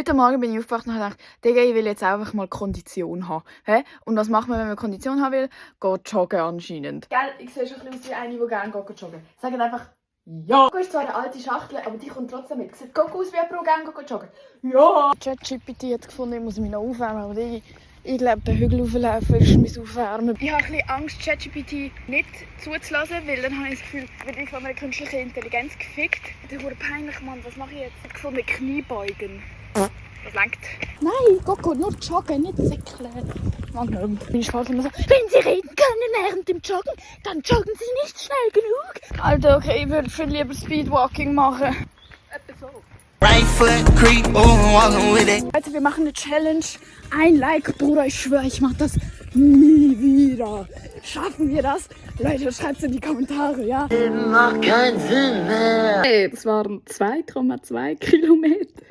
Heute Morgen bin ich aufgewacht und habe gedacht, Digga, ich will jetzt einfach mal Kondition haben. Hä? Und was macht man, wenn man Kondition haben will? Geht joggen anscheinend. Gell, ich sehe schon ein bisschen aus wie eine, die gerne joggen. Sagt einfach ja. Coco ist zwar eine alte Schachtel, aber die kommt trotzdem mit. Sieht Coco aus wie jemand, der gerne joggen. Ja. ChatGPT hat gefunden, ich muss mich noch aufwärmen. Aber ich glaube, den Hügel auflaufen ist mein Aufwärmen. Ich habe ein bisschen Angst, ChatGPT nicht zuzulassen, weil dann habe ich das Gefühl, werde ich von einer künstlichen Intelligenz gefickt. Das ist peinlich, Mann. Was mache ich jetzt? Ich habe gefunden, Kniebeugen. Das langt. Nein, Coco, nur joggen, nicht säckeln. Magnum. Meine Schwester immer so, wenn Sie reden können während dem Joggen, dann joggen Sie nicht schnell genug. Alter, okay, ich würde viel lieber Speedwalking machen. Etwa so. Right foot creep, walking with it. Also wir machen eine Challenge. Ein Like, Bruder, ich schwöre, ich mache das nie wieder. Schaffen wir das? Leute, schreibt es in die Kommentare, ja? Das macht keinen Sinn mehr. Hey, das waren 2,2 Kilometer.